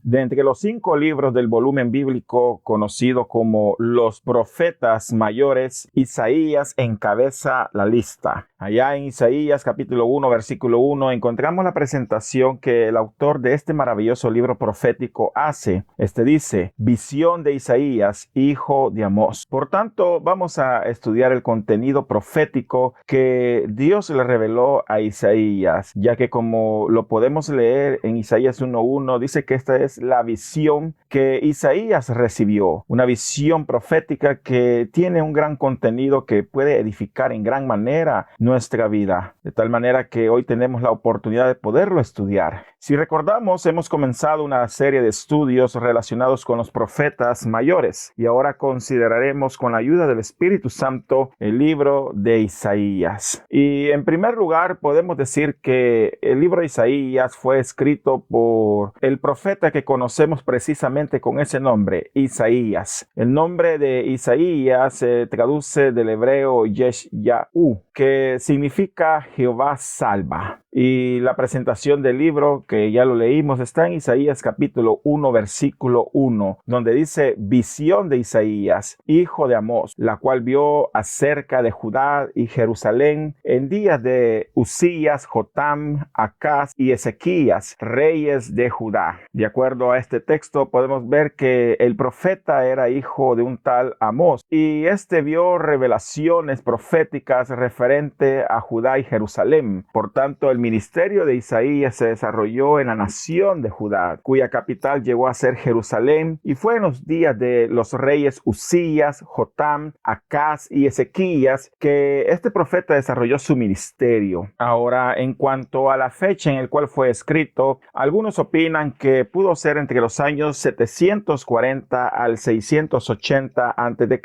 De entre los 5 libros del volumen bíblico conocido como los profetas mayores, Isaías encabeza la lista. Allá en Isaías capítulo 1, versículo 1, encontramos la presentación que el autor de este maravilloso libro profético hace. Dice, visión de Isaías, hijo de Amós. Por tanto, vamos a estudiar el contenido profético que Dios le reveló a Isaías, ya que como lo podemos leer en Isaías 1:1, dice que esta es la visión que Isaías recibió, una visión profética que tiene un gran contenido que puede edificar en gran manera nuestra vida, de tal manera que hoy tenemos la oportunidad de poderlo estudiar. Si recordamos, hemos comenzado una serie de estudios relacionados con los profetas mayores y ahora consideraremos con la ayuda del Espíritu Santo el libro de Isaías. Y en primer lugar podemos decir que el libro de Isaías fue escrito por el profeta que conocemos precisamente con ese nombre, Isaías. El nombre de Isaías se traduce del hebreo Yeshayahu, que significa Jehová salva. Y la presentación del libro, que ya lo leímos, está en Isaías capítulo 1, versículo 1, donde dice visión de Isaías, hijo de Amós, la cual vio acerca de Judá y Jerusalén en días de Usías, Jotam, Acaz y Ezequías, reyes de Judá. De acuerdo a este texto podemos ver que el profeta era hijo de un tal Amós y vio revelaciones proféticas referente a Judá y Jerusalén. Por tanto, el ministerio de Isaías se desarrolló en la nación de Judá, cuya capital llegó a ser Jerusalén, y fue en los días de los reyes Usías, Jotam, Acaz y Ezequías que este profeta desarrolló su ministerio. Ahora, en cuanto a la fecha en la cual fue escrito, algunos opinan que pudo ser entre los años 740 al 680 a.C.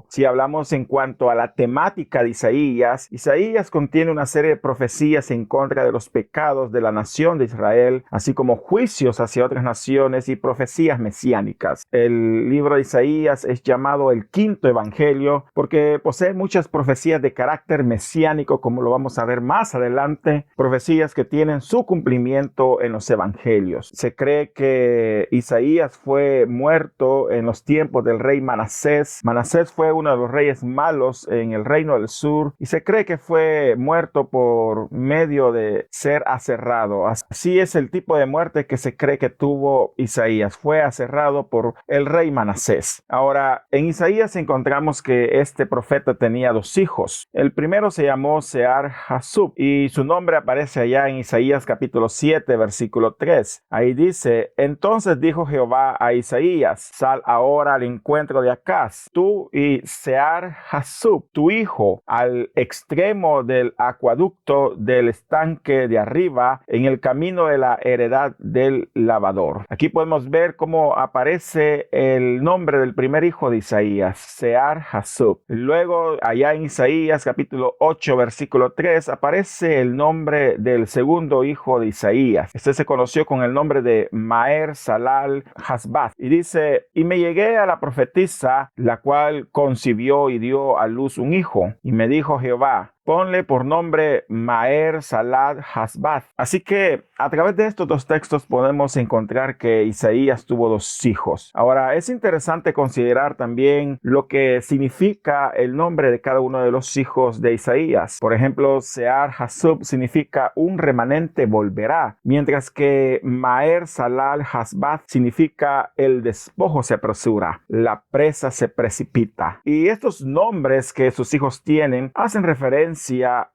Si hablamos en cuanto a la temática de Isaías, Isaías contiene una serie de profecías en contra de los pecados de la nación de Israel, así como juicios hacia otras naciones y profecías mesiánicas. El libro de Isaías es llamado el quinto evangelio porque posee muchas profecías de carácter mesiánico, como lo vamos a ver más adelante, profecías que tienen su cumplimiento en los evangelios. Se cree que Isaías fue muerto en los tiempos del rey Manasés. Manasés fue uno de los reyes malos en el reino del sur y se cree que fue muerto por medio de ser aserrado. Así es el tipo de muerte que se cree que tuvo Isaías. Fue aserrado por el rey Manasés. Ahora, en Isaías encontramos que este profeta tenía 2 hijos. El primero se llamó Sear-Jasub y su nombre aparece allá en Isaías capítulo 7, versículo 3. Ahí dice, entonces dijo Jehová a Isaías, sal ahora al encuentro de Acaz, tú y Sear-Jasub, tu hijo, al extremo del acueducto del estanque de arriba, en el camino de la heredad del lavador. Aquí podemos ver cómo aparece el nombre del primer hijo de Isaías, Sear-Jasub. Luego, allá en Isaías capítulo 8, versículo 3, aparece el nombre del segundo hijo de Isaías. Se conoció con el nombre de Maher-Salal-Hasbaz. Y dice, y me llegué a la profetisa, la cual concibió y dio a luz un hijo. Y me dijo Jehová, ponle por nombre Maher-Salal-Hasbaz. Así que a través de estos 2 textos podemos encontrar que Isaías tuvo 2 hijos. Ahora, es interesante considerar también lo que significa el nombre de cada uno de los hijos de Isaías. Por ejemplo, Sear-Jasub significa un remanente volverá, mientras que Maher-Salal-Hasbaz significa el despojo se apresura, la presa se precipita. Y estos nombres que sus hijos tienen hacen referencia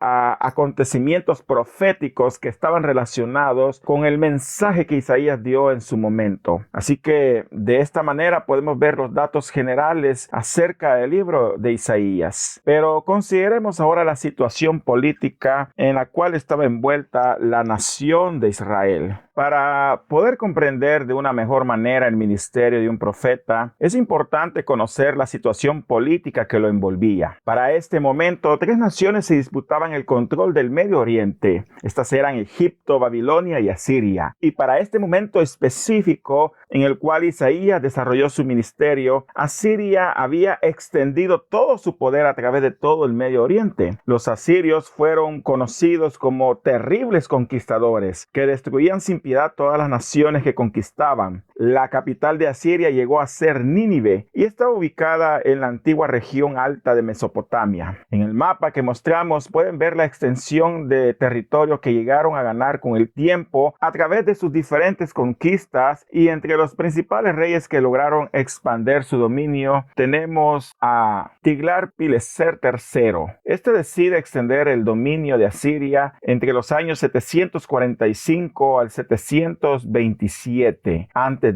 a acontecimientos proféticos que estaban relacionados con el mensaje que Isaías dio en su momento. Así que de esta manera podemos ver los datos generales acerca del libro de Isaías. Pero consideremos ahora la situación política en la cual estaba envuelta la nación de Israel. Para poder comprender de una mejor manera el ministerio de un profeta, es importante conocer la situación política que lo envolvía. Para este momento, 3 naciones se disputaban el control del Medio Oriente. Estas eran Egipto, Babilonia y Asiria. Y para este momento específico en el cual Isaías desarrolló su ministerio, Asiria había extendido todo su poder a través de todo el Medio Oriente. Los asirios fueron conocidos como terribles conquistadores que destruían sin impiedad todas las naciones que conquistaban. La capital de Asiria llegó a ser Nínive y está ubicada en la antigua región alta de Mesopotamia. En el mapa que mostramos pueden ver la extensión de territorio que llegaron a ganar con el tiempo a través de sus diferentes conquistas, y entre los principales reyes que lograron expandir su dominio tenemos a Tiglat-Pileser III. Este decide extender el dominio de Asiria entre los años 745 al 727 a.C.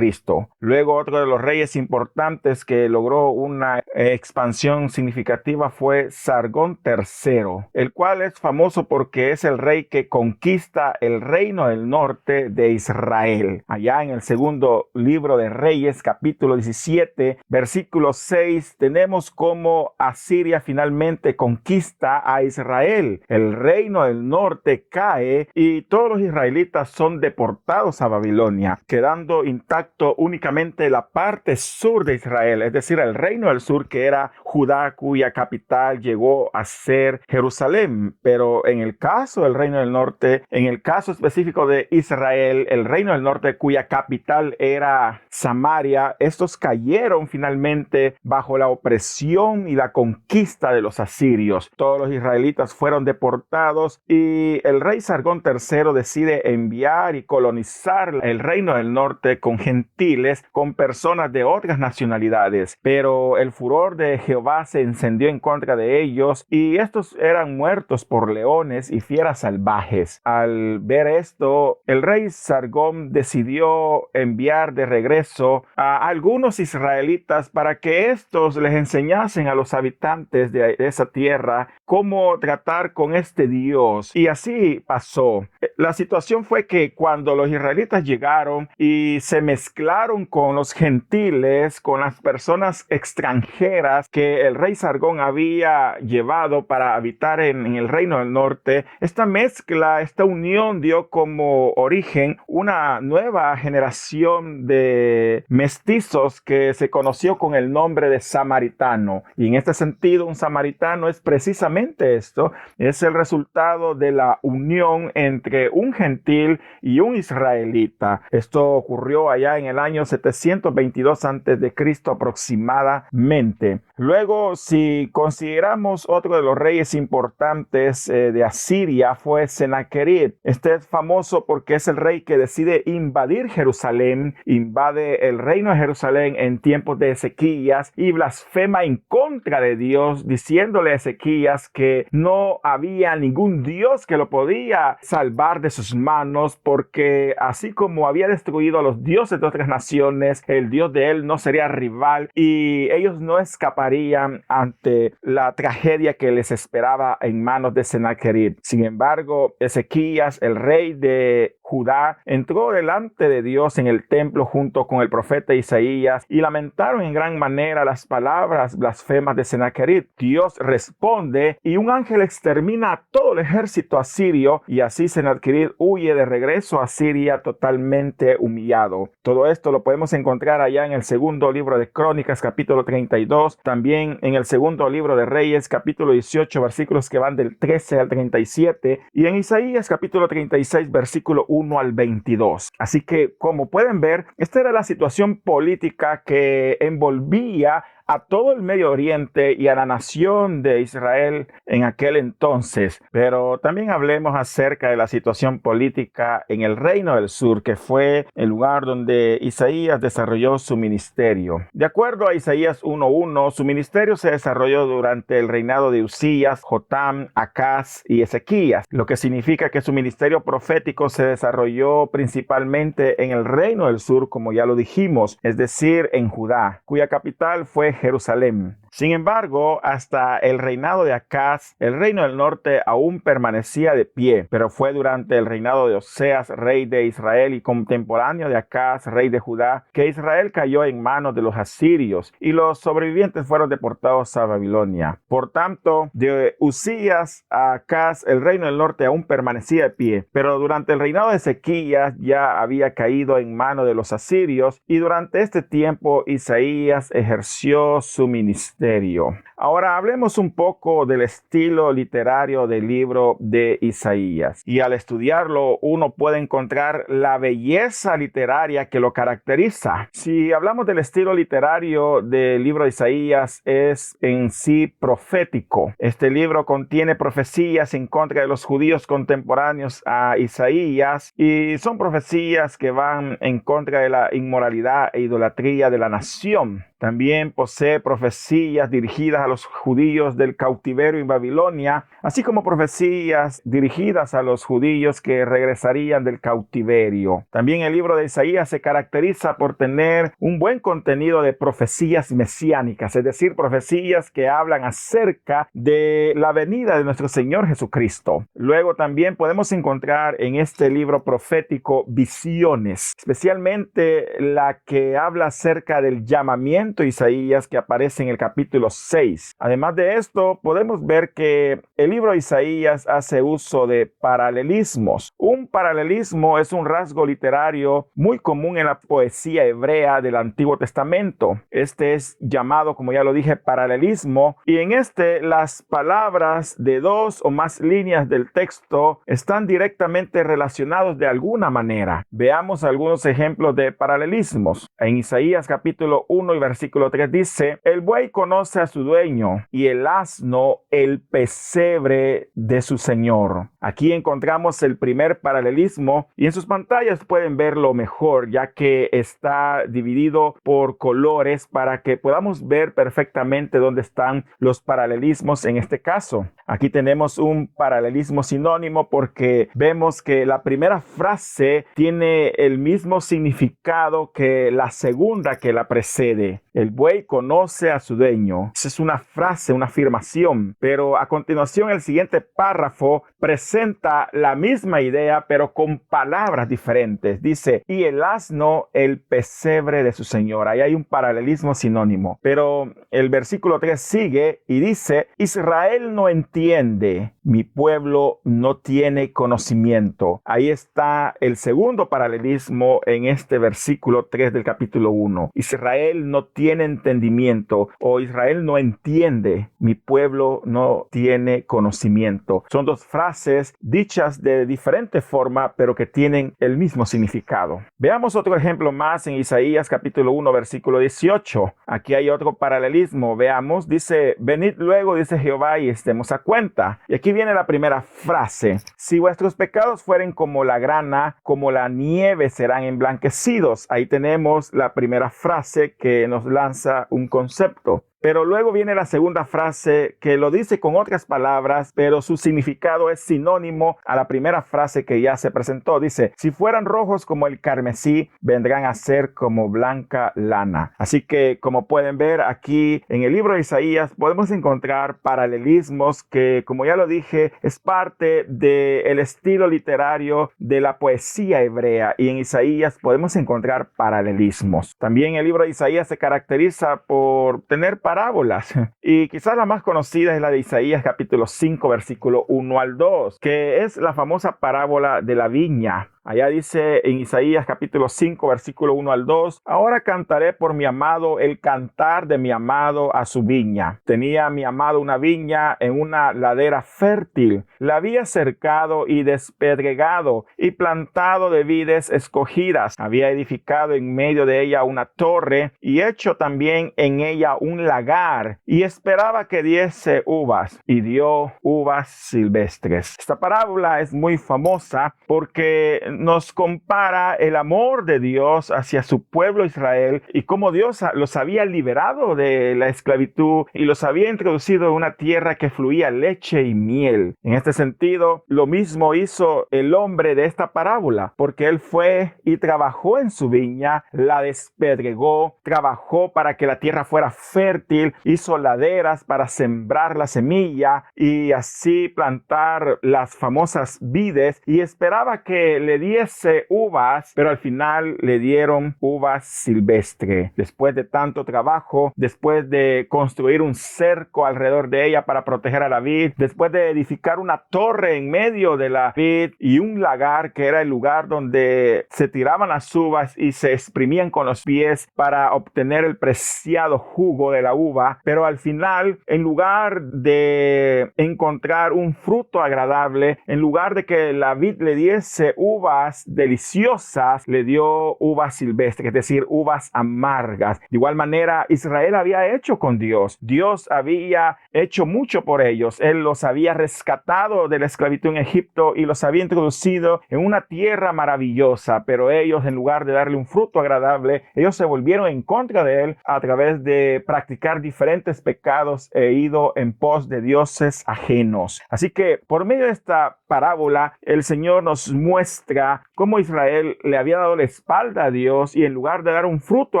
Luego, otro de los reyes importantes que logró una expansión significativa fue Sargón III, el cual es famoso porque es el rey que conquista el reino del norte de Israel. Allá en el segundo libro de Reyes, capítulo 17, versículo 6, tenemos cómo Asiria finalmente conquista a Israel. El reino del norte cae y todos los israelitas son deportados a Babilonia, quedando intacto únicamente la parte sur de Israel, es decir, el reino del sur, que era Judá, cuya capital llegó a ser Jerusalén. Pero en el caso del reino del norte, en el caso específico de Israel, el reino del norte, cuya capital era Samaria, estos cayeron finalmente bajo la opresión y la conquista de los asirios. Todos los israelitas fueron deportados y el rey Sargón III decide enviar y colonizar el reino del norte con gentiles, con personas de otras nacionalidades. Pero el furor de Jehová se encendió en contra de ellos y estos eran muertos por leones y fieras salvajes. Al ver esto, el rey Sargón decidió enviar de regreso a algunos israelitas para que estos les enseñasen a los habitantes de esa tierra cómo tratar con este Dios. Y así pasó. La situación fue que cuando los israelitas llegaron y se mezclaron con los gentiles, con las personas extranjeras que el rey Sargón había llevado para habitar en el reino del norte, esta mezcla, esta unión dio como origen una nueva generación de mestizos que se conoció con el nombre de samaritano. Y en este sentido, un samaritano es precisamente esto, es el resultado de la unión entre un gentil y un israelita. Esto ocurrió allá en el año 722 a.C. aproximadamente. Luego, si consideramos otro de los reyes importantes de Asiria, fue Sennacherib. Este es famoso porque es el rey que decide invadir Jerusalén, invade el reino de Jerusalén en tiempos de Ezequías y blasfema en contra de Dios, diciéndole a Ezequías que no había ningún Dios que lo podía salvar de sus manos, porque así como había destruido a los dioses de otras naciones, el Dios de él no sería rival y ellos no escaparían ante la tragedia que les esperaba en manos de Sennacherib. Sin embargo, Ezequías, el rey de Judá, entró delante de Dios en el templo junto con el profeta Isaías y lamentaron en gran manera las palabras blasfemas de Sennacherib. Dios responde y un ángel extermina a todo el ejército asirio y así Sennacherib huye de regreso a Siria totalmente humillado. Todo esto lo podemos encontrar allá en el segundo libro de Crónicas, capítulo 32, también en el segundo libro de Reyes, capítulo 18, versículos que van del 13 al 37, y en Isaías, capítulo 36, versículo 1 al 22. Así que, como pueden ver, esta era la situación política que envolvía a todo el Medio Oriente y a la nación de Israel en aquel entonces. Pero también hablemos acerca de la situación política en el Reino del Sur, que fue el lugar donde Isaías desarrolló su ministerio. De acuerdo a Isaías 1:1, su ministerio se desarrolló durante el reinado de Usías, Jotam, Acaz y Ezequías, lo que significa que su ministerio profético se desarrolló principalmente en el Reino del Sur, como ya lo dijimos, es decir, en Judá, cuya capital fue Jerusalén. Sin embargo, hasta el reinado de Acaz, el reino del norte aún permanecía de pie, pero fue durante el reinado de Oseas, rey de Israel y contemporáneo de Acaz, rey de Judá, que Israel cayó en manos de los asirios y los sobrevivientes fueron deportados a Babilonia. Por tanto, de Usías a Acaz, el reino del norte aún permanecía de pie, pero durante el reinado de Ezequías ya había caído en manos de los asirios y durante este tiempo Isaías ejerció comenzó su ministerio. Ahora hablemos un poco del estilo literario del libro de Isaías. Y al estudiarlo, uno puede encontrar la belleza literaria que lo caracteriza. Si hablamos del estilo literario del libro de Isaías, es en sí profético. Este libro contiene profecías en contra de los judíos contemporáneos a Isaías, y son profecías que van en contra de la inmoralidad e idolatría de la nación. También posee profecías dirigidas a los judíos del cautiverio en Babilonia, así como profecías dirigidas a los judíos que regresarían del cautiverio. También el libro de Isaías se caracteriza por tener un buen contenido de profecías mesiánicas, es decir, profecías que hablan acerca de la venida de nuestro Señor Jesucristo. Luego también podemos encontrar en este libro profético visiones, especialmente la que habla acerca del llamamiento de Isaías, que aparece en el capítulo 6. Además de esto, podemos ver que el libro de Isaías hace uso de paralelismos. Un paralelismo es un rasgo literario muy común en la poesía hebrea del Antiguo Testamento. Este es llamado, como ya lo dije, paralelismo, y en este las palabras de dos o más líneas del texto están directamente relacionados de alguna manera. Veamos algunos ejemplos de paralelismos. En Isaías capítulo 1 y versículo 3 dice: el buey conoce a su dueño y el asno el pesebre de su señor. Aquí encontramos el primer paralelismo, y en sus pantallas pueden verlo mejor, ya que está dividido por colores para que podamos ver perfectamente dónde están los paralelismos en este caso. Aquí tenemos un paralelismo sinónimo porque vemos que la primera frase tiene el mismo significado que la segunda que la precede. El buey conoce a su dueño. Esa es una frase, una afirmación, pero a continuación el siguiente párrafo presenta la misma idea, pero con palabras diferentes. Dice: y el asno el pesebre de su señor. Ahí hay un paralelismo sinónimo. Pero el versículo 3 sigue y dice: Israel no entiende, mi pueblo no tiene conocimiento. Ahí está el segundo paralelismo en este versículo 3 del capítulo 1. Israel no tiene entendimiento, o Israel no entiende, mi pueblo no tiene conocimiento. Son dos frases dichas de diferente forma, pero que tienen el mismo significado. Veamos otro ejemplo más en Isaías capítulo 1 versículo 18. Aquí hay otro paralelismo. Veamos, dice: venid luego, dice Jehová, y estemos a cuenta. Y aquí viene la primera frase: si vuestros pecados fueren como la grana, como la nieve serán emblanquecidos. Ahí tenemos la primera frase que nos lanza un concepto. Pero luego viene la segunda frase que lo dice con otras palabras, pero su significado es sinónimo a la primera frase que ya se presentó. Dice: si fueran rojos como el carmesí, vendrán a ser como blanca lana. Así que, como pueden ver aquí en el libro de Isaías, podemos encontrar paralelismos que, como ya lo dije, es parte del estilo literario de la poesía hebrea, y en Isaías podemos encontrar paralelismos. También el libro de Isaías se caracteriza por tener parábolas, y quizás la más conocida es la de Isaías capítulo 5 versículo 1 al 2, que es la famosa parábola de la viña. Allá dice en Isaías capítulo 5 versículo 1 al 2: ahora cantaré por mi amado el cantar de mi amado a su viña. Tenía mi amado una viña en una ladera fértil. La había cercado y despedregado y plantado de vides escogidas. Había edificado en medio de ella una torre y hecho también en ella un lagar, y esperaba que diese uvas, y dio uvas silvestres. Esta parábola es muy famosa porque nos compara el amor de Dios hacia su pueblo Israel, y cómo Dios los había liberado de la esclavitud y los había introducido en una tierra que fluía leche y miel. En este sentido, lo mismo hizo el hombre de esta parábola, porque él fue y trabajó en su viña, la despedregó, trabajó para que la tierra fuera fértil, hizo laderas para sembrar la semilla y así plantar las famosas vides, y esperaba que le diese uvas, pero al final le dieron uvas silvestres. Después de tanto trabajo, después de construir un cerco alrededor de ella para proteger a la vid, después de edificar una torre en medio de la vid y un lagar que era el lugar donde se tiraban las uvas y se exprimían con los pies para obtener el preciado jugo de la uva, pero al final, en lugar de encontrar un fruto agradable, en lugar de que la vid le diese uvas deliciosas, le dio uvas silvestres, es decir, uvas amargas. De igual manera, Israel había hecho con Dios. Dios había hecho mucho por ellos. Él los había rescatado de la esclavitud en Egipto y los había introducido en una tierra maravillosa, pero ellos, en lugar de darle un fruto agradable, ellos se volvieron en contra de él a través de practicar diferentes pecados e ido en pos de dioses ajenos. Así que por medio de esta parábola, el Señor nos muestra cómo Israel le había dado la espalda a Dios y en lugar de dar un fruto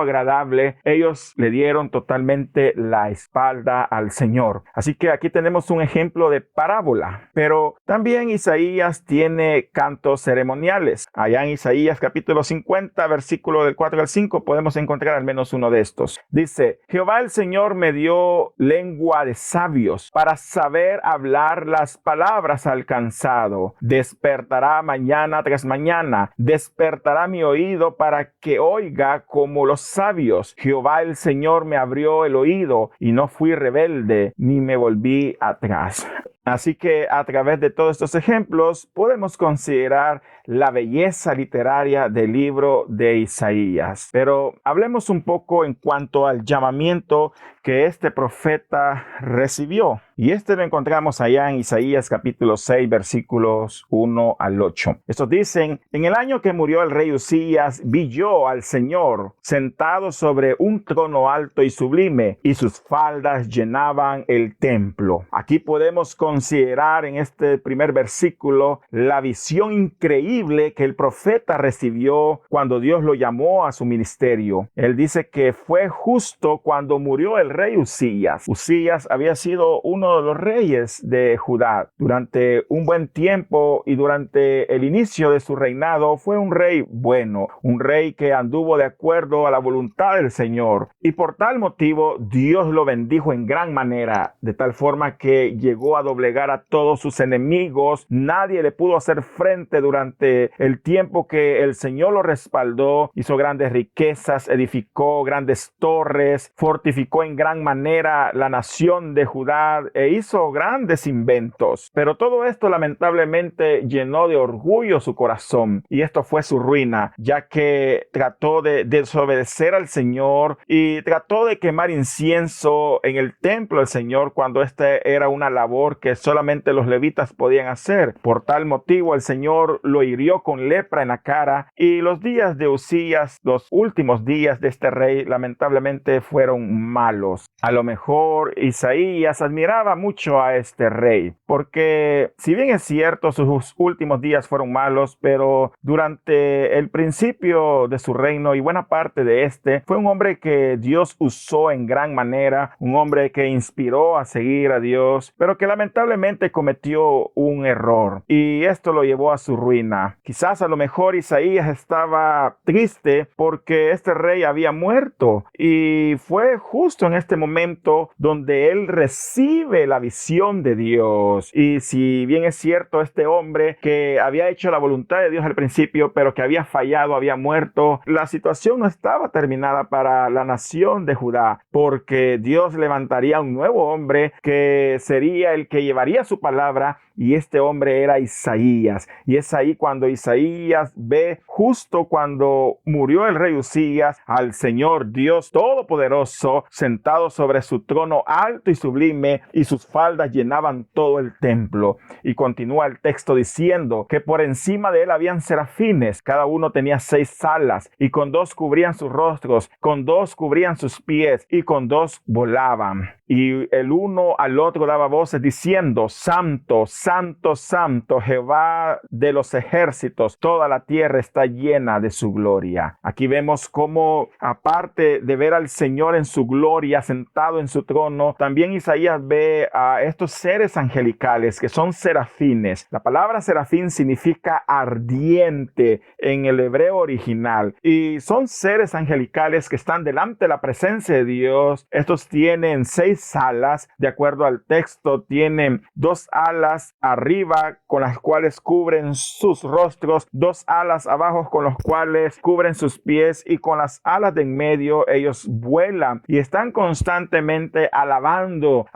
agradable, ellos le dieron totalmente la espalda al Señor. Así que aquí tenemos un ejemplo de parábola, pero también Isaías tiene cantos ceremoniales. Allá en Isaías capítulo 50, versículo del 4 al 5, podemos encontrar al menos uno de estos. Dice: Jehová el Señor me dio lengua de sabios para saber hablar las palabras alcanzado. Despertará mañana tras mañana, despertará mi oído para que oiga como los sabios. Jehová el Señor me abrió el oído y no fui rebelde ni me volví atrás. Así que a través de todos estos ejemplos podemos considerar la belleza literaria del libro de Isaías. Pero hablemos un poco en cuanto al llamamiento que este profeta recibió. Y lo encontramos allá en Isaías capítulo 6, versículos 1 al 8. Estos dicen: en el año que murió el rey Uzías, vi yo al Señor sentado sobre un trono alto y sublime, y sus faldas llenaban el templo. Aquí podemos considerar en este primer versículo la visión increíble que el profeta recibió cuando Dios lo llamó a su ministerio. Él dice que fue justo cuando murió el rey Uzías. Uzías había sido uno de los reyes de Judá durante un buen tiempo, y durante el inicio de su reinado fue un rey bueno, un rey que anduvo de acuerdo a la voluntad del Señor, y por tal motivo Dios lo bendijo en gran manera, de tal forma que llegó a doblegar a todos sus enemigos. Nadie le pudo hacer frente durante el tiempo que el Señor lo respaldó. Hizo grandes riquezas, edificó grandes torres, fortificó en gran manera la nación de Judá e hizo grandes inventos. Pero todo esto lamentablemente llenó de orgullo su corazón, y esto fue su ruina, ya que trató de desobedecer al Señor y trató de quemar incienso en el templo del Señor cuando esta era una labor que solamente los levitas podían hacer. Por tal motivo el Señor lo hirió con lepra en la cara, y los días de Uzías, los últimos días de este rey, lamentablemente fueron malos. A lo mejor Isaías admiraba mucho a este rey, porque si bien es cierto sus últimos días fueron malos, pero durante el principio de su reino y buena parte de fue un hombre que Dios usó en gran manera, un hombre que inspiró a seguir a Dios, pero que lamentablemente cometió un error, y esto lo llevó a su ruina. Quizás a lo mejor Isaías estaba triste porque este rey había muerto, y fue justo en este momento donde él recibe la visión de Dios. Y si bien es cierto, este hombre que había hecho la voluntad de Dios al principio, pero que había fallado, había muerto, la situación no estaba terminada para la nación de Judá, porque Dios levantaría un nuevo hombre que sería el que llevaría su palabra, y este hombre era Isaías. Y es ahí cuando Isaías ve, justo cuando murió el rey Uzías, al Señor Dios Todopoderoso sentado sobre su trono alto y sublime, y sus faldas llenaban todo el templo. Y continúa el texto diciendo que por encima de él habían serafines, cada uno tenía 6 alas, y con 2 cubrían sus rostros, con 2 cubrían sus pies, y con 2 volaban. y el uno al otro daba voces diciendo: Santo, Santo, Santo, Jehová de los ejércitos, toda la tierra está llena de su gloria. Aquí vemos cómo, aparte de ver al Señor en su gloria sentado en su trono, también Isaías ve a estos seres angelicales que son serafines. La palabra serafín significa ardiente en el hebreo original, y son seres angelicales que están delante de la presencia de Dios. Estos tienen 6 alas, de acuerdo al texto. Tienen 2 alas arriba con las cuales cubren sus rostros, 2 alas abajo con las cuales cubren sus pies, y con las alas de en medio ellos vuelan y están constantemente alabando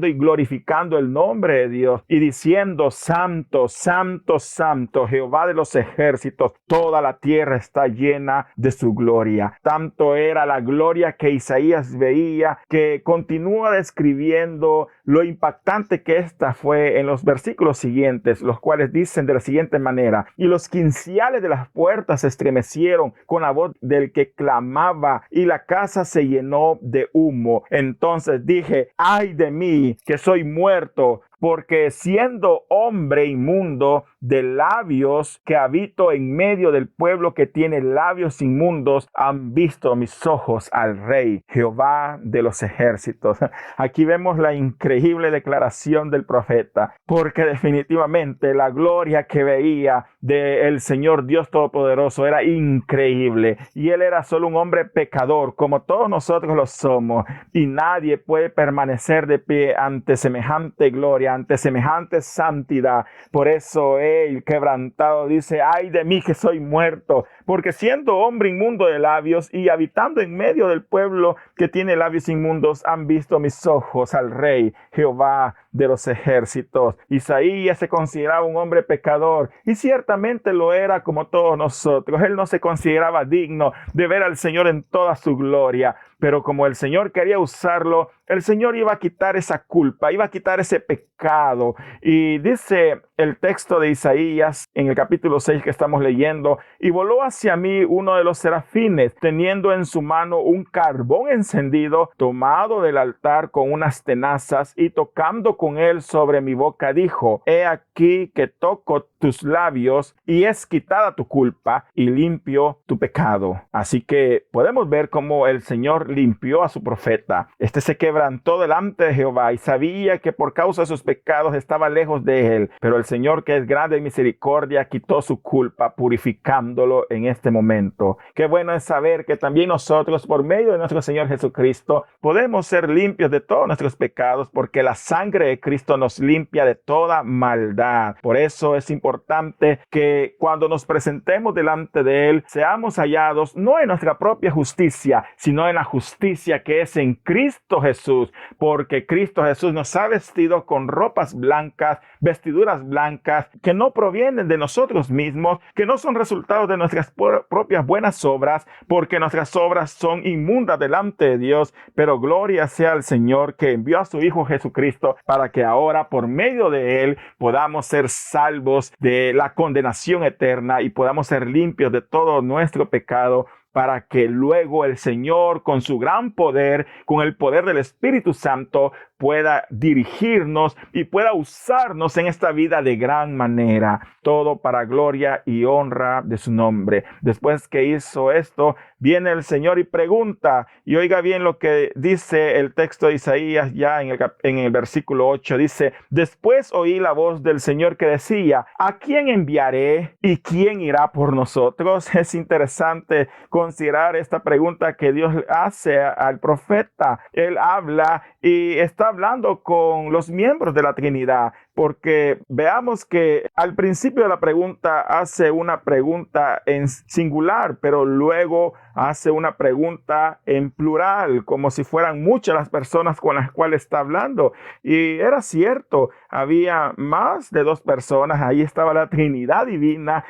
y glorificando el nombre de Dios y diciendo: Santo, Santo, Santo, Jehová de los ejércitos, toda la tierra está llena de su gloria. Tanto era la gloria que Isaías veía, que continúa describiendo lo impactante que esta fue en los versículos siguientes, los cuales dicen de la siguiente manera: y los quinciales de las puertas se estremecieron con la voz del que clamaba, y la casa se llenó de humo. Entonces dije: ay de mí, que soy muerto, porque siendo hombre inmundo de labios, que habito en medio del pueblo que tiene labios inmundos, han visto mis ojos al Rey, Jehová de los ejércitos. Aquí vemos la increíble declaración del profeta, porque definitivamente la gloria que veía del Señor Dios Todopoderoso era increíble, y él era solo un hombre pecador, como todos nosotros lo somos, y nadie puede permanecer de pie ante semejante gloria, ante semejante santidad. Por eso él, quebrantado, dice: ay de mí, que soy muerto, porque siendo hombre inmundo de labios y habitando en medio del pueblo que tiene labios inmundos, han visto mis ojos al Rey, Jehová de los ejércitos. Isaías se consideraba un hombre pecador, y ciertamente lo era, como todos nosotros. Él no se consideraba digno de ver al Señor en toda su gloria, pero como el Señor quería usarlo, el Señor iba a quitar esa culpa, iba a quitar ese pecado. Y dice el texto de Isaías en el capítulo 6 que estamos leyendo: y voló hacia mí uno de los serafines, teniendo en su mano un carbón encendido, tomado del altar con unas tenazas, y tocando con él sobre mi boca, dijo: he aquí que toco tus labios, y es quitada tu culpa, y limpio tu pecado. Así que podemos ver cómo el Señor limpió a su profeta. Este se quebrantó delante de Jehová y sabía que por causa de sus pecados estaba lejos de él, pero el Señor, que es grande en misericordia, quitó su culpa, purificándolo en este momento. Qué bueno es saber que también nosotros, por medio de nuestro Señor Jesucristo, podemos ser limpios de todos nuestros pecados, porque la sangre de Cristo nos limpia de toda maldad. Por eso es importante que cuando nos presentemos delante de él, seamos hallados no en nuestra propia justicia, sino en la justicia que es en Cristo Jesús, porque Cristo Jesús nos ha vestido con ropas blancas, vestiduras blancas, que no provienen de nosotros mismos, que no son resultados de nuestras propias buenas obras, porque nuestras obras son inmundas delante de Dios, pero gloria sea al Señor, que envió a su Hijo Jesucristo para que ahora, por medio de él, podamos ser salvos de la condenación eterna y podamos ser limpios de todo nuestro pecado, para que luego el Señor, con su gran poder, con el poder del Espíritu Santo, pueda dirigirnos y pueda usarnos en esta vida de gran manera. Todo para gloria y honra de su nombre. Después que hizo esto, viene el Señor y pregunta, y oiga bien lo que dice el texto de Isaías ya en el versículo 8. Dice: después oí la voz del Señor que decía: ¿a quién enviaré y quién irá por nosotros? Es interesante considerar esta pregunta que Dios hace al profeta. Él habla y está hablando con los miembros de la Trinidad, porque veamos que al principio de la pregunta hace una pregunta en singular, pero luego hace una pregunta en plural, como si fueran muchas las personas con las cuales está hablando. Y era cierto, había más de 2 personas, ahí estaba la Trinidad divina.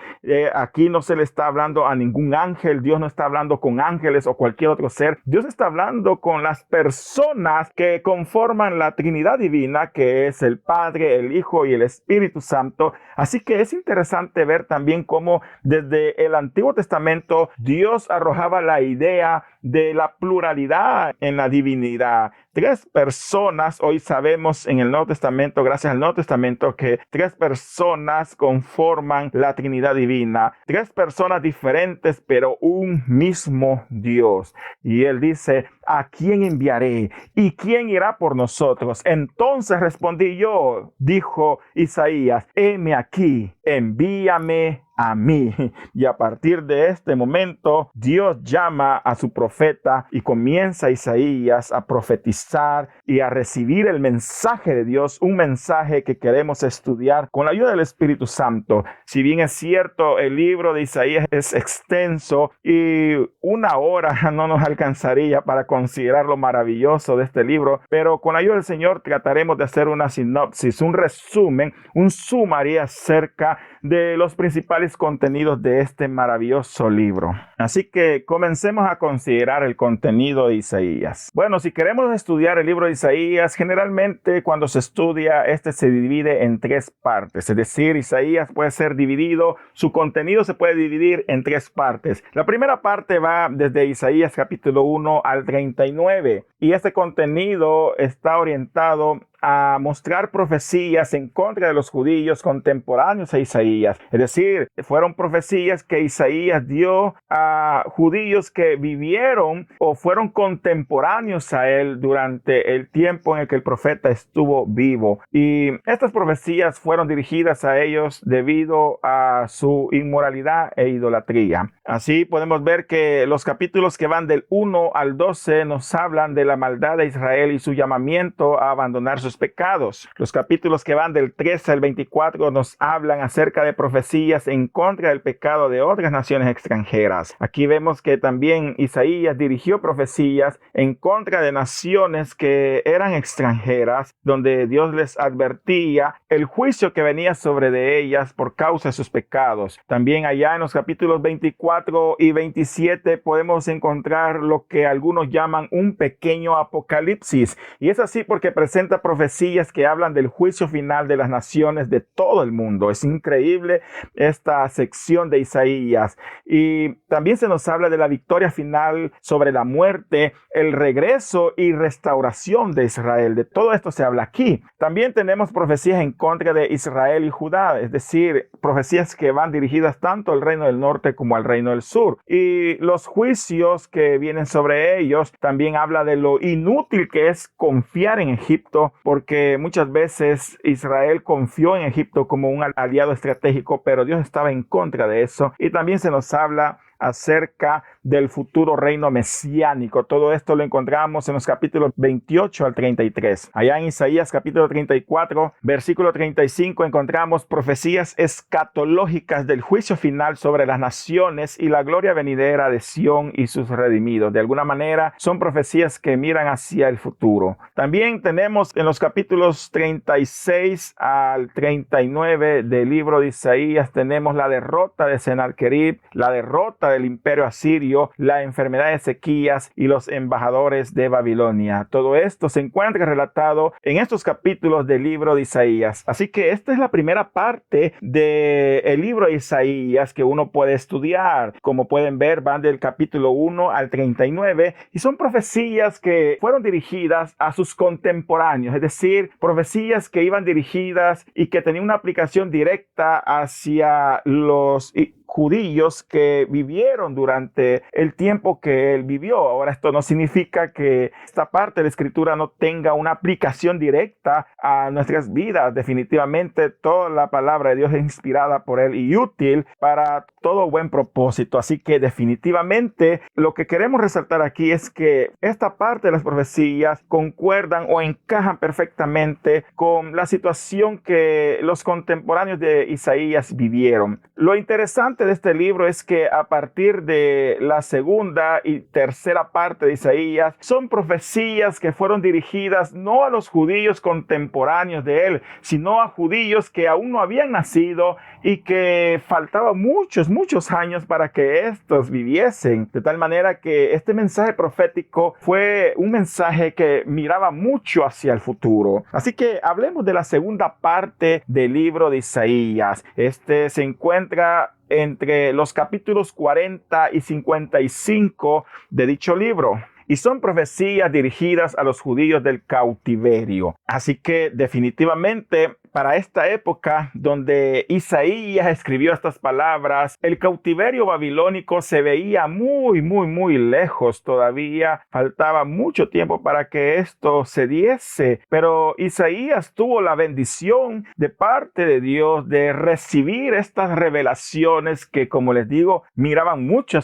Aquí no se le está hablando a ningún ángel, Dios no está hablando con ángeles o cualquier otro ser. Dios está hablando con las personas que conforman conforman la Trinidad divina, que es el Padre, el Hijo y el Espíritu Santo. Así que es interesante ver también cómo desde el Antiguo Testamento Dios arrojaba la idea de la pluralidad en la divinidad. Tres personas, hoy sabemos en el Nuevo Testamento, gracias al Nuevo Testamento, que tres personas conforman la Trinidad divina. Tres personas diferentes, pero un mismo Dios. Y él dice: ¿a quién enviaré? ¿Y quién irá por nosotros? Entonces respondí yo, dijo Isaías: heme aquí, envíame a mí. Y a partir de este momento, Dios llama a su profeta y comienza Isaías a profetizar y a recibir el mensaje de Dios, un mensaje que queremos estudiar con la ayuda del Espíritu Santo. Si bien es cierto, el libro de Isaías es extenso y una hora no nos alcanzaría para considerar lo maravilloso de este libro, pero con la ayuda del Señor trataremos de hacer una sinopsis, un resumen, un sumario acerca de los principales contenidos de este maravilloso libro. Así que comencemos a considerar el contenido de Isaías. Bueno, si queremos estudiar el libro de Isaías, generalmente cuando se estudia, se divide en tres partes. Es decir, Isaías puede ser dividido, su contenido se puede dividir en tres partes. La primera parte va desde Isaías capítulo 1 al 39 y este contenido está orientado a mostrar profecías en contra de los judíos contemporáneos a Isaías. Es decir, fueron profecías que Isaías dio a judíos que vivieron o fueron contemporáneos a él durante el tiempo en el que el profeta estuvo vivo. Y estas profecías fueron dirigidas a ellos debido a su inmoralidad e idolatría. Así podemos ver que los capítulos que van del 1 al 12 nos hablan de la maldad de Israel y su llamamiento a abandonar sus pecados. Los capítulos que van del 13 al 24 nos hablan acerca de profecías en contra del pecado de otras naciones extranjeras. Aquí vemos que también Isaías dirigió profecías en contra de naciones que eran extranjeras, donde Dios les advertía el juicio que venía sobre de ellas por causa de sus pecados. También allá en los capítulos 24 y 27 podemos encontrar lo que algunos llaman un pequeño apocalipsis. Y es así porque presenta profecías que hablan del juicio final de las naciones de todo el mundo. Es increíble esta sección de Isaías. Y también se nos habla de la victoria final sobre la muerte, el regreso y restauración de Israel. De todo esto se habla aquí. También tenemos profecías en contra de Israel y Judá, es decir, profecías que van dirigidas tanto al reino del norte como al reino del sur. Y los juicios que vienen sobre ellos también habla de lo inútil que es confiar en Egipto, porque muchas veces Israel confió en Egipto como un aliado estratégico, pero Dios estaba en contra de eso. Y también se nos habla acerca del futuro reino mesiánico. Todo esto lo encontramos en los capítulos 28 al 33. Allá en Isaías capítulo 34, versículo 35, encontramos profecías escatológicas del juicio final sobre las naciones y la gloria venidera de Sión y sus redimidos. De alguna manera, son profecías que miran hacia el futuro. También tenemos en los capítulos 36 al 39 del libro de Isaías, tenemos la derrota de Sennacherib, la derrota del imperio asirio, la enfermedad de Ezequías y los embajadores de Babilonia. Todo esto se encuentra relatado en estos capítulos del libro de Isaías. Así que esta es la primera parte del libro de Isaías que uno puede estudiar. Como pueden ver, van del capítulo 1 al 39 y son profecías que fueron dirigidas a sus contemporáneos, es decir, profecías que iban dirigidas y que tenían una aplicación directa hacia los judíos que vivieron durante el tiempo que él vivió. Ahora, esto no significa que esta parte de la escritura no tenga una aplicación directa a nuestras vidas. Definitivamente toda la palabra de Dios es inspirada por él y útil para todo buen propósito. Así que definitivamente lo que queremos resaltar aquí es que esta parte de las profecías concuerdan o encajan perfectamente con la situación que los contemporáneos de Isaías vivieron. Lo interesante interesante de este libro es que a partir de la segunda y tercera parte de Isaías son profecías que fueron dirigidas no a los judíos contemporáneos de él, sino a judíos que aún no habían nacido y que faltaban muchos años para que estos viviesen. De tal manera que este mensaje profético fue un mensaje que miraba mucho hacia el futuro. Así que hablemos de la segunda parte del libro de Isaías. Este se encuentra entre los capítulos 40 y 55 de dicho libro. Y son profecías dirigidas a los judíos del cautiverio. Así que definitivamente para esta época donde Isaías escribió estas palabras, el cautiverio babilónico se veía muy lejos. Todavía faltaba mucho tiempo para que esto se diese. Pero Isaías tuvo la bendición de parte de Dios de recibir estas revelaciones que, como les digo, miraban mucho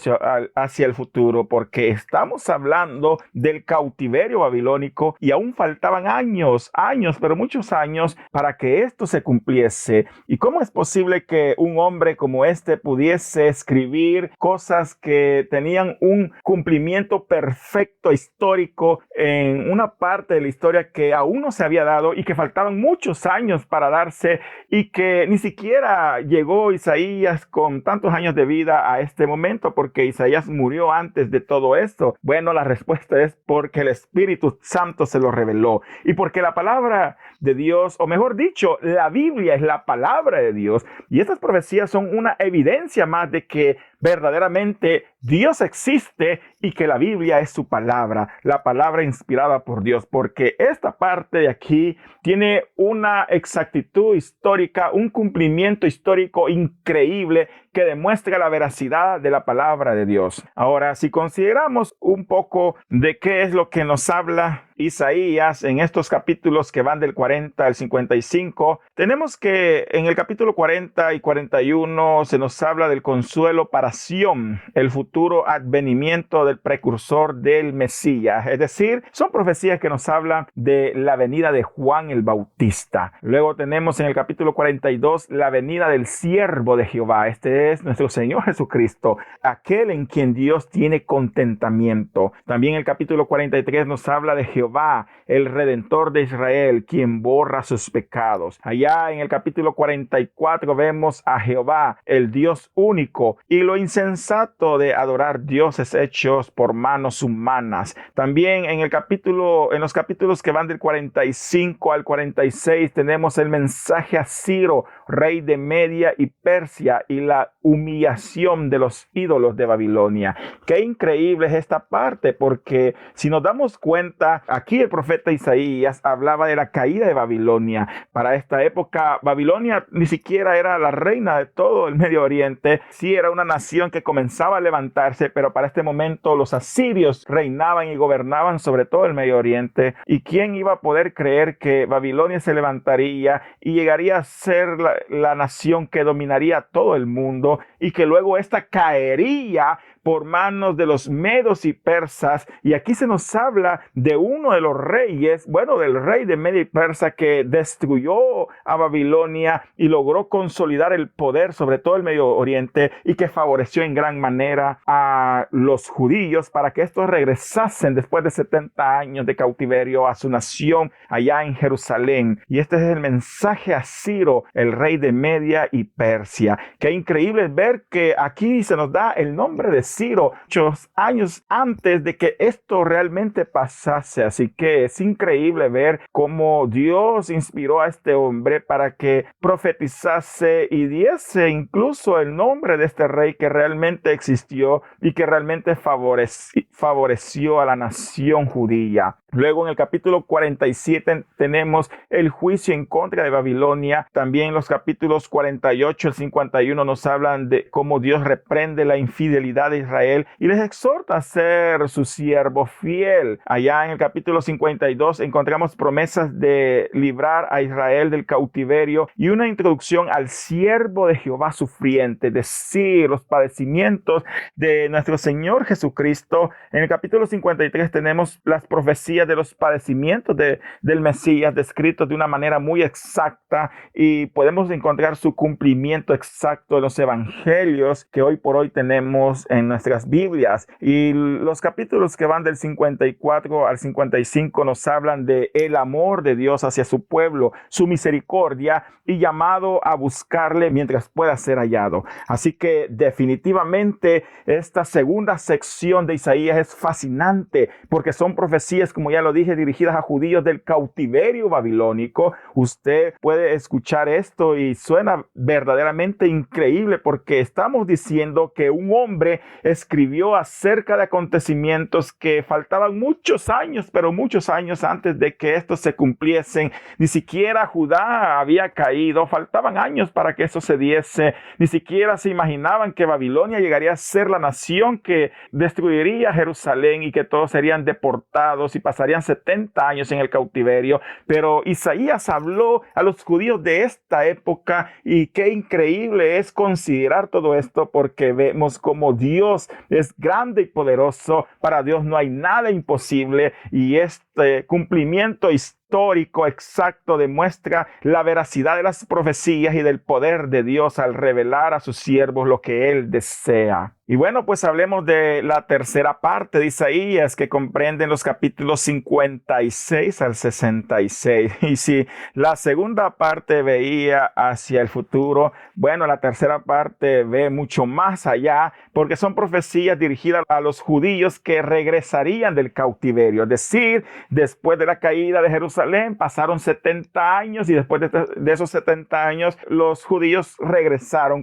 hacia el futuro, porque estamos hablando del cautiverio babilónico y aún faltaban años, pero muchos años para que esto se cumpliese. ¿Y cómo es posible que un hombre como este pudiese escribir cosas que tenían un cumplimiento perfecto histórico en una parte de la historia que aún no se había dado y que faltaban muchos años para darse y que ni siquiera llegó Isaías con tantos años de vida a este momento, porque Isaías murió antes de todo esto? Bueno, la respuesta es porque el Espíritu Santo se lo reveló y porque la palabra de Dios, o mejor dicho, la Biblia es la palabra de Dios, y estas profecías son una evidencia más de que verdaderamente Dios existe y que la Biblia es su palabra, la palabra inspirada por Dios, porque esta parte de aquí tiene una exactitud histórica, un cumplimiento histórico increíble que demuestra la veracidad de la palabra de Dios. Ahora, si consideramos un poco de qué es lo que nos habla Isaías en estos capítulos que van del 40 al 55, tenemos que en el capítulo 40 y 41 se nos habla del consuelo para Sión, el futuro advenimiento del precursor del Mesías. Es decir, son profecías que nos hablan de la venida de Juan el Bautista. Luego tenemos en el capítulo 42 la venida del siervo de Jehová. Este es nuestro Señor Jesucristo, aquel en quien Dios tiene contentamiento. También el capítulo 43 nos habla de Jehová, el Redentor de Israel, quien borra sus pecados. Allá en el capítulo 44 vemos a Jehová, el Dios único, y lo insensato de adorar dioses hechos por manos humanas. También en los capítulos que van del 45 al 46 tenemos el mensaje a Ciro, rey de Media y Persia, y la humillación de los ídolos de Babilonia. Qué increíble es esta parte, porque si nos damos cuenta, aquí el profeta Isaías hablaba de la caída de Babilonia. Para esta época, Babilonia ni siquiera era la reina de todo el Medio Oriente. Sí era una nación que comenzaba a levantarse, pero para este momento los asirios reinaban y gobernaban sobre todo el Medio Oriente. ¿Y quién iba a poder creer que Babilonia se levantaría y llegaría a ser la nación que dominaría todo el mundo, y que luego esta caería por manos de los medos y persas? Y aquí se nos habla de uno de los reyes, del rey de Media y Persa, que destruyó a Babilonia y logró consolidar el poder sobre todo el Medio Oriente, y que favoreció en gran manera a los judíos para que estos regresasen después de 70 años de cautiverio a su nación allá en Jerusalén. Y este es el mensaje a Ciro, el rey de Media y Persia. Qué increíble ver que aquí se nos da el nombre de Ciro muchos años antes de que esto realmente pasase. Así que es increíble ver cómo Dios inspiró a este hombre para que profetizase y diese incluso el nombre de este rey que realmente existió y que realmente favoreció a la nación judía. Luego en el capítulo 47 tenemos el juicio en contra de Babilonia. También los capítulos 48 al 51 nos hablan de cómo Dios reprende la infidelidad de Israel y les exhorta a ser su siervo fiel. Allá en el capítulo 52 encontramos promesas de librar a Israel del cautiverio y una introducción al siervo de Jehová sufriente, es decir, los padecimientos de nuestro Señor Jesucristo. En el capítulo 53 tenemos las profecías de los padecimientos del Mesías descritos de una manera muy exacta y podemos encontrar su cumplimiento exacto en los evangelios que hoy por hoy tenemos en nuestras Biblias. Y los capítulos que van del 54 al 55 nos hablan de el amor de Dios hacia su pueblo, su misericordia y llamado a buscarle mientras pueda ser hallado. Así que definitivamente esta segunda sección de Isaías es fascinante porque son profecías, como ya lo dije, dirigidas a judíos del cautiverio babilónico. Usted puede escuchar esto y suena verdaderamente increíble porque estamos diciendo que un hombre escribió acerca de acontecimientos que faltaban muchos años, pero muchos años antes de que estos se cumpliesen. Ni siquiera Judá había caído, faltaban años para que eso se diese. Ni siquiera se imaginaban que Babilonia llegaría a ser la nación que destruiría Jerusalén y que todos serían deportados y pasarían 70 años en el cautiverio. Pero Isaías habló a los judíos de esta época y qué increíble es considerar todo esto porque vemos como Dios es grande y poderoso. Para Dios no hay nada imposible y este cumplimiento histórico exacto demuestra la veracidad de las profecías y del poder de Dios al revelar a sus siervos lo que Él desea. Y bueno, pues hablemos de la tercera parte de Isaías que comprende los capítulos 56 al 66. Y si la segunda parte veía hacia el futuro, bueno, la tercera parte ve mucho más allá porque son profecías dirigidas a los judíos que regresarían del cautiverio. Es decir, después de la caída de Jerusalén pasaron 70 años y después de esos 70 años los judíos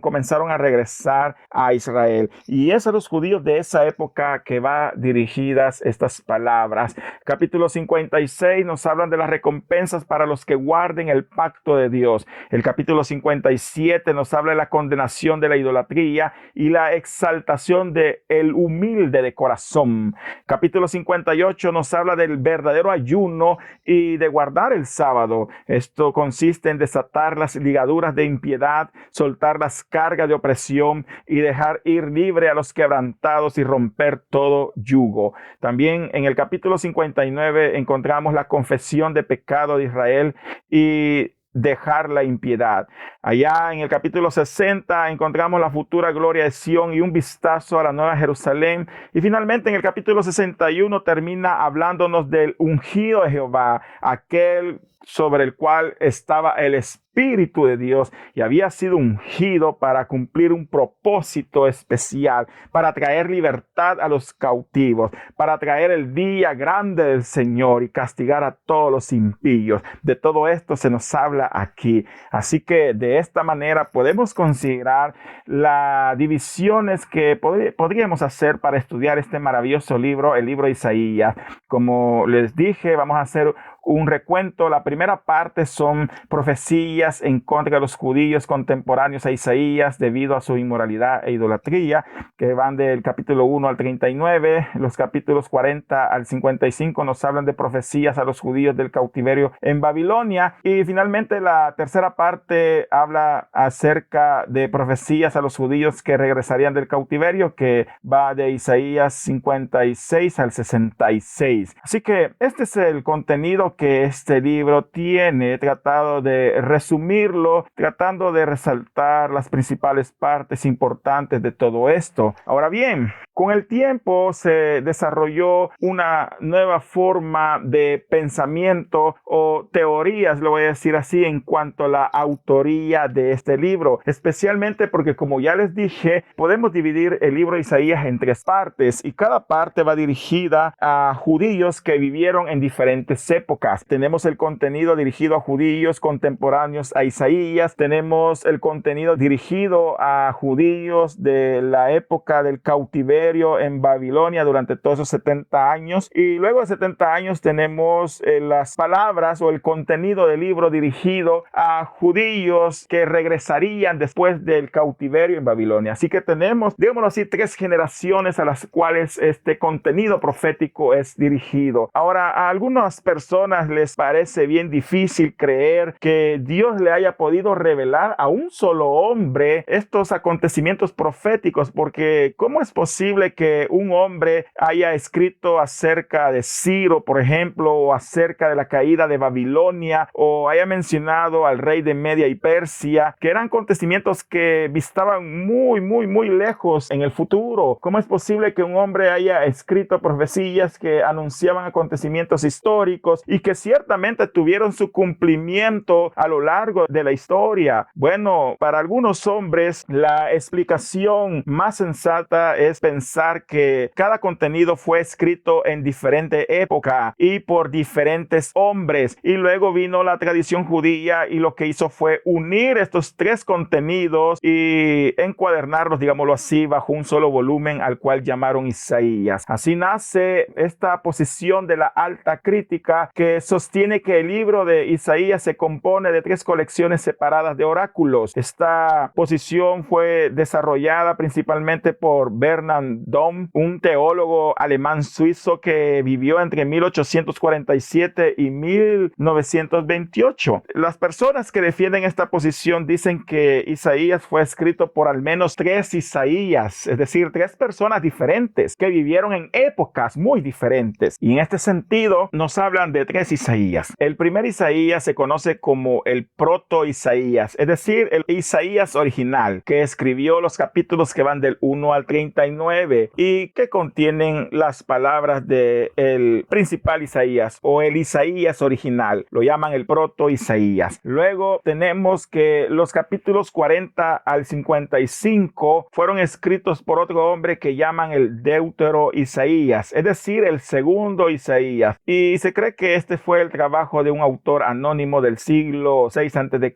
comenzaron a regresar a Israel. Y es a los judíos de esa época que va dirigidas estas palabras. Capítulo 56 nos hablan de las recompensas para los que guarden el pacto de Dios. El capítulo 57 nos habla de la condenación de la idolatría y la exaltación de el humilde de corazón. Capítulo 58 nos habla del verdadero ayuno y de guardar el sábado. Esto consiste en desatar las ligaduras de impiedad, soltar las cargas de opresión y dejar ir libre a los quebrantados y romper todo yugo. También en el capítulo 59 encontramos la confesión de pecado de Israel y dejar la impiedad. Allá en el capítulo 60 encontramos la futura gloria de Sión y un vistazo a la nueva Jerusalén. Y finalmente en el capítulo 61 termina hablándonos del ungido de Jehová, aquel sobre el cual estaba el Espíritu de Dios y había sido ungido para cumplir un propósito especial, para traer libertad a los cautivos, para traer el día grande del Señor y castigar a todos los impíos. De todo esto se nos habla aquí. Así que de esta manera podemos considerar las divisiones que podríamos hacer para estudiar este maravilloso libro, el libro de Isaías. Como les dije, vamos a hacer un recuento. La primera parte son profecías en contra de los judíos contemporáneos a Isaías debido a su inmoralidad e idolatría, que van del capítulo 1 al 39. Los capítulos 40 al 55 nos hablan de profecías a los judíos del cautiverio en Babilonia. Y finalmente la tercera parte habla acerca de profecías a los judíos que regresarían del cautiverio, que va de Isaías 56 al 66. Así que este es el contenido que este libro tiene, tratado de resumirlo, tratando de resaltar las principales partes importantes de todo esto. Ahora bien, con el tiempo se desarrolló una nueva forma de pensamiento o teorías, lo voy a decir así, en cuanto a la autoría de este libro, especialmente porque, como ya les dije, podemos dividir el libro de Isaías en tres partes y cada parte va dirigida a judíos judíos que vivieron en diferentes épocas. Tenemos el contenido dirigido a judíos contemporáneos a Isaías, tenemos el contenido dirigido a judíos de la época del cautiverio en Babilonia durante todos esos 70 años, y luego de 70 años tenemos las palabras o el contenido del libro dirigido a judíos que regresarían después del cautiverio en Babilonia. Así que tenemos, digámoslo así, 3 generaciones a las cuales este contenido profético es dirigido. Ahora, a algunas personas les parece bien difícil creer que Dios le haya podido revelar a un solo hombre estos acontecimientos proféticos, porque ¿cómo es posible que un hombre haya escrito acerca de Ciro, por ejemplo, o acerca de la caída de Babilonia, o haya mencionado al rey de Media y Persia, que eran acontecimientos que estaban muy lejos en el futuro? ¿Cómo es posible que un hombre haya escrito profecías que anunciaban acontecimientos históricos y que ciertamente tuvieron su cumplimiento a lo largo de la historia? Bueno, para algunos hombres la explicación más sensata es pensar que cada contenido fue escrito en diferente época y por diferentes hombres, y luego vino la tradición judía y lo que hizo fue unir estos 3 contenidos y encuadernarlos, digámoslo así, bajo un solo volumen al cual llamaron Isaías. Así nace esta posición de la alta crítica, que sostiene que el libro de Isaías se compone de 3 colecciones separadas de oráculos. Esta posición fue desarrollada principalmente por Bernard Dohm, un teólogo alemán suizo que vivió entre 1847 y 1928. Las personas que defienden esta posición dicen que Isaías fue escrito por al menos 3 Isaías, es decir, 3 personas diferentes que vivieron en épocas muy diferentes. Y en este sentido nos hablan de 3 Isaías. El primer Isaías se conoce como el proto Isaías, es decir, el Isaías original, que escribió los capítulos que van del 1 al 39 y que contienen las palabras del principal Isaías o el Isaías original. Lo llaman el proto Isaías. Luego tenemos que los capítulos 40 al 55 fueron escritos por otro hombre que llaman el Deutero Isaías, es decir, el segundo Isaías. Y se cree que este fue el trabajo de un autor anónimo del siglo 6 a.C.,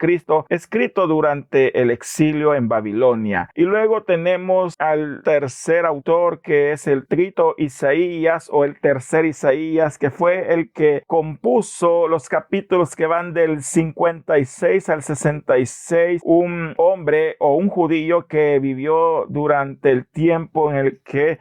escrito durante el exilio en Babilonia. Y luego tenemos al tercer autor, que es el Trito Isaías o el tercer Isaías, que fue el que compuso los capítulos que van del 56 al 66, un hombre o un judío que vivió durante el tiempo en el que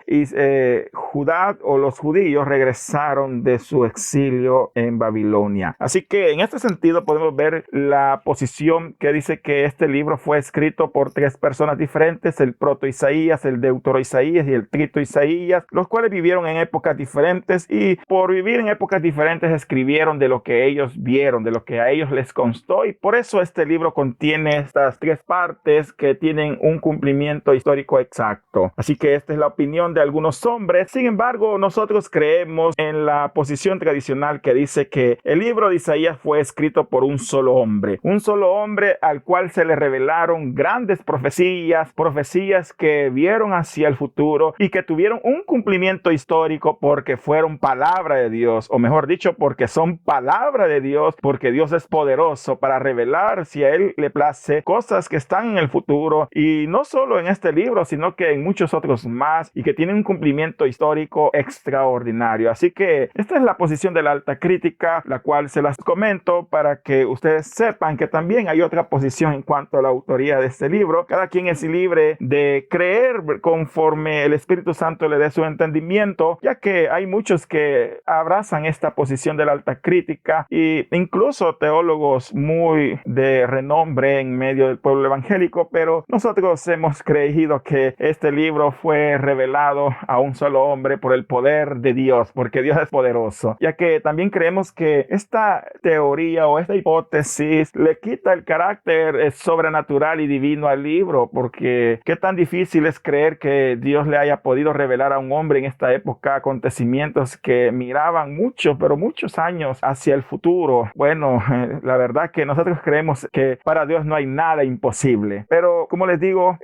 Judá o los judíos regresaron de su exilio en Babilonia. Así que en este sentido podemos ver la posición que dice que este libro fue escrito por 3 personas diferentes: el proto Isaías, el Deutero Isaías y el Trito Isaías, los cuales vivieron en épocas diferentes, y por vivir en épocas diferentes escribieron de lo que ellos vieron, de lo que a ellos les constó, y por eso este libro contiene estas 3 partes que tienen un cumplimiento histórico exacto. Así que esta es la opinión de algunos hombres. Sin embargo, nosotros creemos en la posición tradicional que dice que el libro de Isaías fue escrito por un solo hombre al cual se le revelaron grandes profecías que vieron hacia el futuro y que tuvieron un cumplimiento histórico porque fueron palabra de Dios, o mejor dicho, porque son palabra de Dios, porque Dios es poderoso para revelar, si a Él le place, cosas que están en el futuro, y no solo en este libro, sino que en muchos otros más, y que tienen un cumplimiento histórico extraordinario. Así que esta es la posición de la alta crítica, la cual se las comento para que ustedes sepan que también hay otra posición en cuanto a la autoría de este libro. Cada quien es libre de creer conforme el Espíritu Santo le dé su entendimiento, ya que hay muchos que abrazan esta posición de la alta crítica, e incluso teólogos muy de renombre en medio del pueblo evangélico, pero nosotros hemos creído que este libro fue revelado a un solo hombre por el poder de Dios, porque Dios es poderoso, ya que también creemos que esta teoría o esta hipótesis le quita el carácter sobrenatural y divino al libro, porque qué tan difícil es creer que Dios le haya podido revelar a un hombre en esta época acontecimientos que miraban muchos, pero muchos años hacia el futuro. Bueno, la verdad que nosotros creemos que para Dios no hay nada imposible, pero como les digo,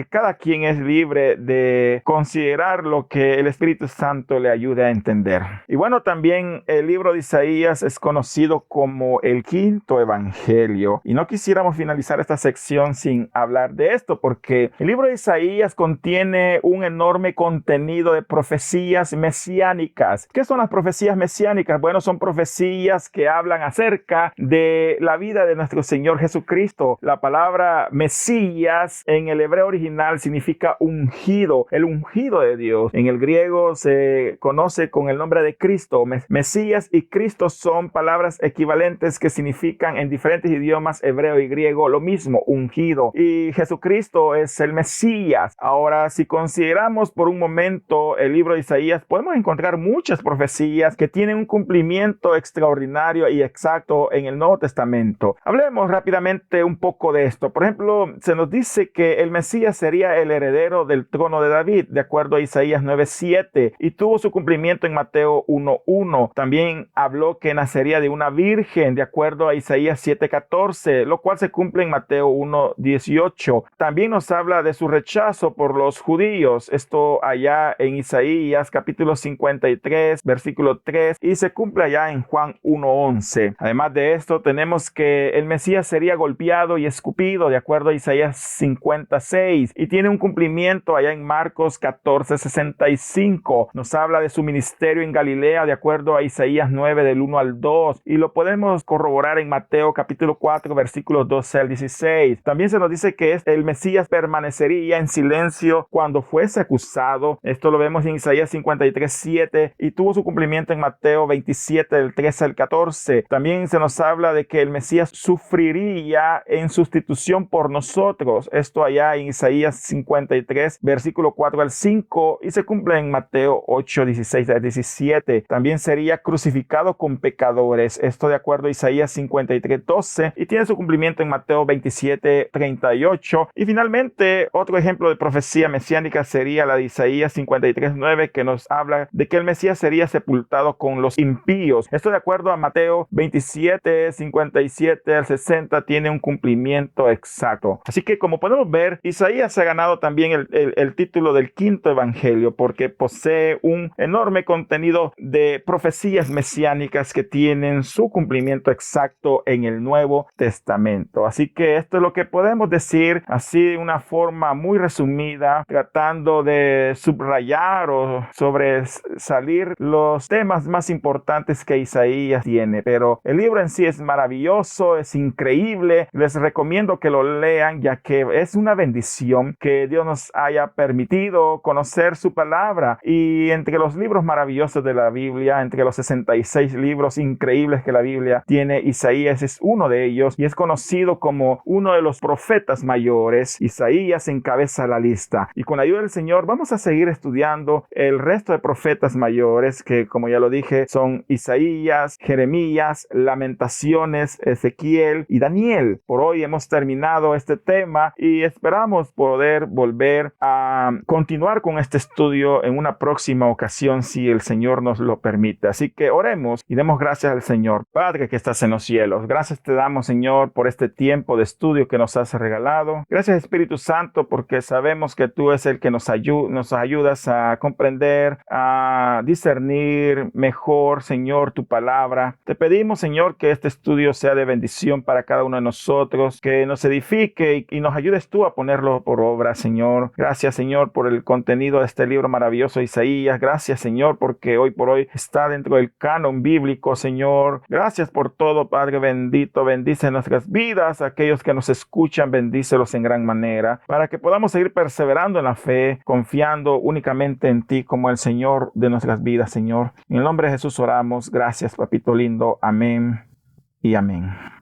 cada quien es libre de considerar lo que el Espíritu Santo le ayude a entender. comprender. Y bueno, también el libro de Isaías es conocido como el quinto evangelio. Y no quisiéramos finalizar esta sección sin hablar de esto, porque el libro de Isaías contiene un enorme contenido de profecías mesiánicas. ¿Qué son las profecías mesiánicas? Bueno, son profecías que hablan acerca de la vida de nuestro Señor Jesucristo. La palabra Mesías en el hebreo original significa ungido, el ungido de Dios. En el griego se conoce con el nombre de Cristo. Mesías y Cristo son palabras equivalentes que significan en diferentes idiomas hebreo y griego lo mismo, ungido. Y Jesucristo es el Mesías. Ahora, si consideramos por un momento el libro de Isaías, podemos encontrar muchas profecías que tienen un cumplimiento extraordinario y exacto en el Nuevo Testamento. Hablemos rápidamente un poco de esto. Por ejemplo, se nos dice que el Mesías sería el heredero del trono de David, de acuerdo a Isaías 9:7, y tuvo su cumplimiento en Mateo 1:1. También habló que nacería de una virgen, de acuerdo a Isaías 7:14, lo cual se cumple en Mateo 1:18. También nos habla de su rechazo por los judíos, esto allá en Isaías capítulo 53, versículo 3, y se cumple allá en Juan 1:11. Además de esto, tenemos que el Mesías sería golpeado y escupido, de acuerdo a Isaías 56, y tiene un cumplimiento allá en Marcos 14:65. Nos habla de su ministerio en Galilea, de acuerdo a Isaías 9, del 1 al 2, y lo podemos corroborar en Mateo capítulo 4, versículos 12 al 16. También se nos dice que el Mesías permanecería en silencio cuando fuese acusado. Esto lo vemos en Isaías 53:7, y tuvo su cumplimiento en Mateo 27, del 13 al 14. También se nos habla de que el Mesías sufriría en sustitución por nosotros. Esto allá en Isaías 53, versículo 4 al 5, y se cumple en Mateo 8, 16 al 17. También sería crucificado con pecadores. Esto de acuerdo a Isaías 53, 12, y tiene su cumplimiento en Mateo 27, 38. Y finalmente, otro ejemplo de profecía mesiánica sería la de Isaías 53, 9, que nos habla de que el Mesías sería sepultado con los impíos. Esto de acuerdo a Mateo 27, 57 al 60, tiene un cumplimiento exacto. Así que, como podemos ver, Isaías ha ganado también el título del quinto evangelio porque posee un enorme contenido de profecías mesiánicas que tienen su cumplimiento exacto en el Nuevo Testamento. Así que esto es lo que podemos decir así de una forma muy resumida, tratando de subrayar o sobresalir los temas más importantes que Isaías tiene. Pero el libro en sí es maravilloso, es increíble. Les recomiendo que lo lean, ya que es una bendición que Dios nos haya permitido conocer su palabra. Y entre los libros maravillosos de la Biblia, entre los 66 libros increíbles que la Biblia tiene, Isaías es uno de ellos y es conocido como uno de los profetas mayores. Isaías encabeza la lista, y con la ayuda del Señor vamos a seguir estudiando el resto de profetas mayores que, como ya lo dije, son Isaías, Jeremías, Lamentaciones, Ezequiel y Daniel. Por hoy hemos terminado este tema y esperamos poder volver a continuar con este estudio en una próxima ocasión, si el Señor nos lo permite. Así que oremos y demos gracias al Señor. Padre que estás en los cielos, gracias te damos, Señor, por este tiempo de estudio que nos has regalado. Gracias, Espíritu Santo, porque sabemos que tú es el que nos ayudas a comprender, a discernir mejor, Señor, tu palabra. Te pedimos, Señor, que este estudio sea de bendición para cada uno de nosotros, que nos edifique y nos ayudes tú a ponerlo por obra, Señor. Gracias, Señor, por el contenido de este libro maravilloso de Isaías. Gracias, Señor, porque hoy por hoy está dentro del canon bíblico, Señor. Gracias por todo, Padre bendito. Bendice nuestras vidas, aquellos que nos escuchan, bendícelos en gran manera, para que podamos seguir perseverando en la fe, confiando únicamente en ti como el Señor de nuestras vidas, Señor. En el nombre de Jesús oramos. Gracias, papito lindo. Amén y amén.